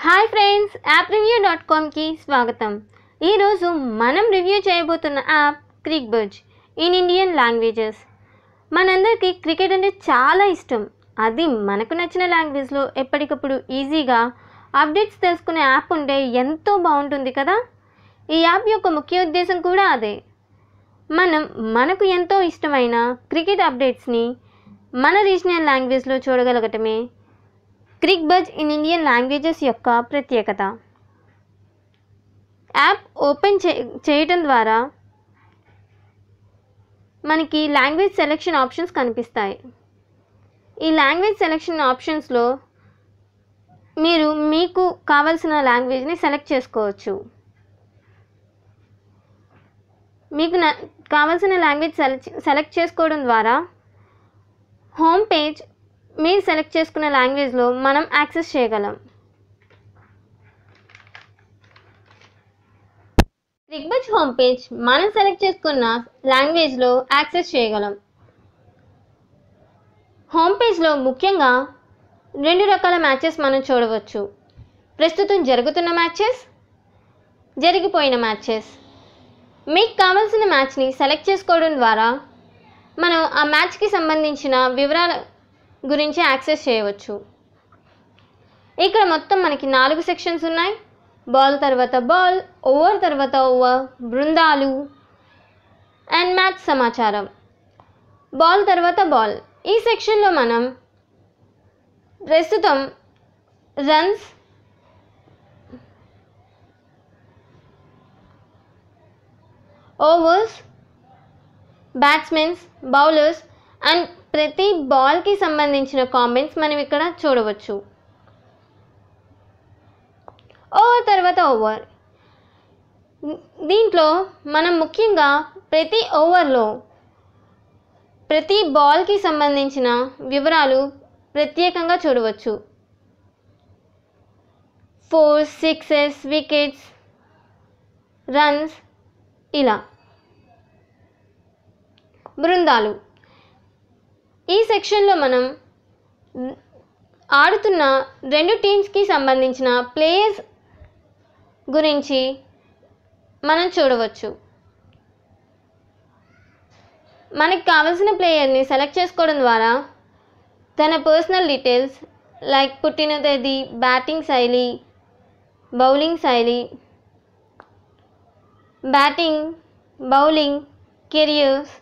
Hi friends, యాప్రివ్యూ.comకి స్వాగతం. ఈరోజు మనం రివ్యూ చేయబోతున్న app Cricbuzz in Indian languages. మనందరికీ క్రికెట్ అంటే చాలా ఇష్టం. అది మనకు నచ్చిన లాంగ్వేజ్లో ఎప్పటికప్పుడు ఈజీగా అప్డేట్స్ తెలుసుకునే యాప్ ఉంటే ఎంతో బాగుంటుంది కదా. ఈ యాప్ యొక్క ముఖ్య ఉద్దేశం కూడా అదే. మనకు ఎంతో ఇష్టమైన క్రికెట్ అప్డేట్స్ని మన రీజనల్ లాంగ్వేజ్లో చూడగలగటమే క్రిక్బజ్ ఇన్ ఇండియన్ లాంగ్వేజెస్ యొక్క ప్రత్యేకత. యాప్ ఓపెన్ చేయడం ద్వారా మనకి లాంగ్వేజ్ సెలెక్షన్ ఆప్షన్స్ కనిపిస్తాయి. ఈ లాంగ్వేజ్ సెలెక్షన్ ఆప్షన్స్లో మీకు కావాల్సిన లాంగ్వేజ్ని సెలెక్ట్ చేసుకోవచ్చు. మీకు కావాల్సిన లాంగ్వేజ్ సెలెక్ట్ చేసుకోవడం ద్వారా హోమ్ పేజ్ మీరు సెలెక్ట్ చేసుకున్న లాంగ్వేజ్లో మనం యాక్సెస్ చేయగలం. క్రిక్బజ్ హోమ్ పేజ్ మనం సెలెక్ట్ చేసుకున్న లాంగ్వేజ్లో యాక్సెస్ చేయగలం. హోమ్ పేజ్లో ముఖ్యంగా 2 రకాల మ్యాచెస్ మనం చూడవచ్చు. ప్రస్తుతం జరుగుతున్న మ్యాచెస్, జరిగిపోయిన మ్యాచెస్. మీకు కావాల్సిన మ్యాచ్ని సెలెక్ట్ చేసుకోవడం ద్వారా మనం ఆ మ్యాచ్కి సంబంధించిన వివరాల గురించి యాక్సెస్ చేయవచ్చు. ఇక్కడ మొత్తం మనకి 4 సెక్షన్స్ ఉన్నాయి. బాల్ తర్వాత బాల్, ఓవర్ తర్వాత ఓవర్, బృందాలు అండ్ మ్యాచ్ సమాచారం. బాల్ తర్వాత బాల్ ఈ సెక్షన్లో మనం ప్రస్తుతం runs, overs, batsmen, bowlers and ప్రతి బాల్కి సంబంధించిన కామెంట్స్ మనం ఇక్కడ చూడవచ్చు. ఓవర్ తర్వాత ఓవర్, దీంట్లో మనం ముఖ్యంగా ప్రతి ఓవర్లో ప్రతి బాల్కి సంబంధించిన వివరాలు ప్రత్యేకంగా చూడవచ్చు. 4, 6s, వికెట్స్, రన్స్, ఇలా. బృందాలు ఈ సెక్షన్లో మనం ఆడుతున్న 2 టీమ్స్కి సంబంధించిన ప్లేయర్స్ గురించి మనం చూడవచ్చు. మనకి కావలసిన ప్లేయర్ని సెలెక్ట్ చేసుకోవడం ద్వారా తన పర్సనల్ డీటెయిల్స్ లైక్ పుట్టిన తేదీ, బ్యాటింగ్ శైలి, బౌలింగ్ శైలి, బ్యాటింగ్, బౌలింగ్, కెరియర్స్,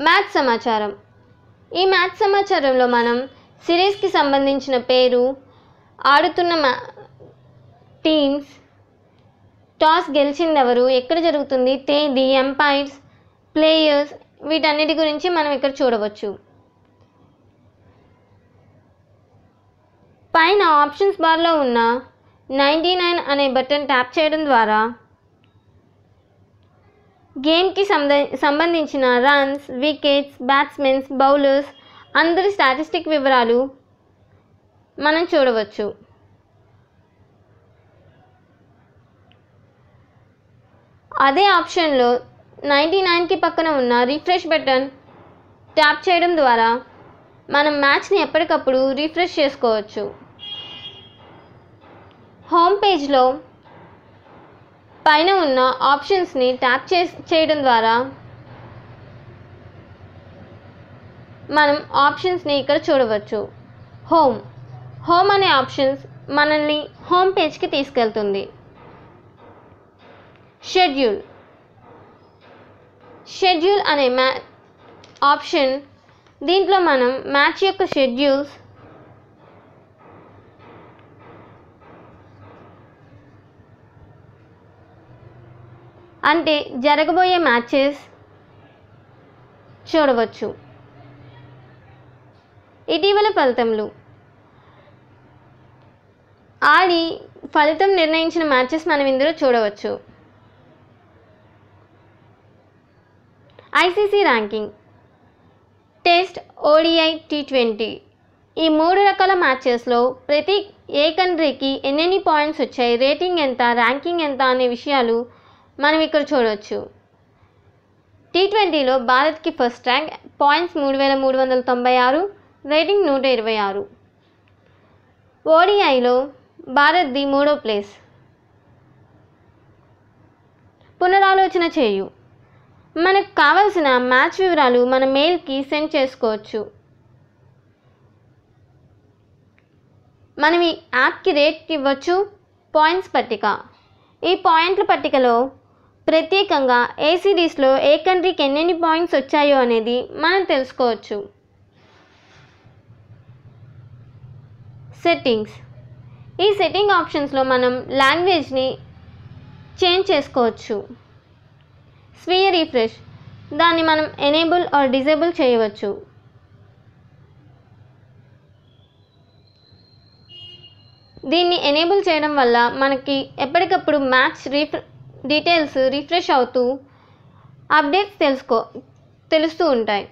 మ్యాచ్ సమాచారం. ఈ మ్యాచ్ సమాచారంలో మనం సిరీస్కి సంబంధించిన పేరు, ఆడుతున్న టీమ్స్, టాస్ గెలిచిందెవరు, ఎక్కడ జరుగుతుంది, తేదీ, ఎంపైర్స్, ప్లేయర్స్, వీటన్నిటి గురించి మనం ఇక్కడ చూడవచ్చు. పైన ఆప్షన్స్ బార్లో ఉన్న 99 అనే బటన్ ట్యాప్ చేయడం ద్వారా గేమ్కి సంబంధించిన రన్స్, వికెట్స్, బ్యాట్స్మెన్స్, బౌలర్స్ అందరి స్టాటిస్టిక్ వివరాలు మనం చూడవచ్చు. అదే ఆప్షన్లో 99కి పక్కన ఉన్న రిఫ్రెష్ బటన్ ట్యాప్ చేయడం ద్వారా మనం మ్యాచ్ని ఎప్పటికప్పుడు రిఫ్రెష్ చేసుకోవచ్చు. హోమ్ పేజ్లో పైన ఉన్న ఆప్షన్స్ని ట్యాప్ చేయడం ద్వారా మనం ఆప్షన్స్ని ఇక్కడ చూడవచ్చు. హోమ్ అనే ఆప్షన్స్ మనల్ని హోమ్ పేజ్కి తీసుకెళ్తుంది. షెడ్యూల్ అనే ఆప్షన్, దీంట్లో మనం మ్యాచ్ యొక్క షెడ్యూల్స్, అంటే జరగబోయే మ్యాచెస్ చూడవచ్చు. ఇటీవల ఫలితములు, ఆడి ఫలితం నిర్ణయించిన మ్యాచెస్ మనం ఇందులో చూడవచ్చు. ICC ranking, test, ODI, T20 ఈ 3 రకాల మ్యాచెస్లో ప్రతి ఏ కంట్రీకి ఎన్నెన్ని పాయింట్స్ వచ్చాయి, రేటింగ్ ఎంత, ర్యాంకింగ్ ఎంత అనే విషయాలు మనం ఇక్కడ చూడవచ్చు. T20లో భారత్కి ఫస్ట్ ర్యాంక్, పాయింట్స్ 3396, రేటింగ్ 126. ODIలో భారత్ది 3వ ప్లేస్. పునరాలోచన చేయు. మనకు కావలసిన మ్యాచ్ వివరాలు మన మెయిల్కి సెండ్ చేసుకోవచ్చు. మనం ఈ యాప్కి రేట్ ఇవ్వచ్చు. పాయింట్స్ పట్టిక. ఈ పాయింట్ల పట్టికలో ప్రత్యేకంగా ఏ సిరీస్లో ఏ కంట్రీకి ఎన్నెన్ని పాయింట్స్ వచ్చాయో అనేది మనం తెలుసుకోవచ్చు. సెట్టింగ్స్. ఈ సెట్టింగ్ ఆప్షన్స్లో మనం లాంగ్వేజ్ని చేంజ్ చేసుకోవచ్చు. స్వీయ రిఫ్రెష్. దాన్ని మనం ఎనేబుల్ ఆర్ డిజేబుల్ చేయవచ్చు. దీన్ని ఎనేబుల్ చేయడం వల్ల మనకి ఎప్పటికప్పుడు మ్యాచ్ డీటెయిల్స్ రిఫ్రెష్ అవుతూ అప్డేట్స్ తెలుస్తూ ఉంటాయి.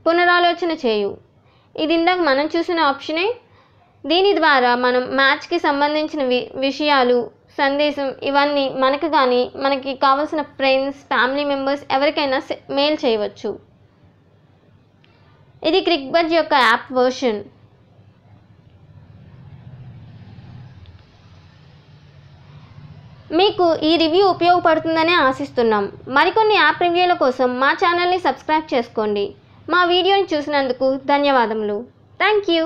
పునరాలోచన చేయు. ఇది ఇందాక మనం చూసిన ఆప్షనే. దీని ద్వారా మనం మ్యాచ్కి సంబంధించిన విషయాలు, సందేశం ఇవన్నీ మనకు కానీ మనకి కావాల్సిన ఫ్రెండ్స్, ఫ్యామిలీ మెంబర్స్ ఎవరికైనా మెయిల్ చేయవచ్చు. ఇది క్రిక్బజ్ యొక్క యాప్ వర్షన్. మీకు ఈ రివ్యూ ఉపయోగపడుతుందని ఆశిస్తున్నాం. మరికొన్ని యాప్ రివ్యూల కోసం మా ఛానల్ని సబ్స్క్రైబ్ చేసుకోండి. మా వీడియోని చూసినందుకు ధన్యవాదములు. Thank you.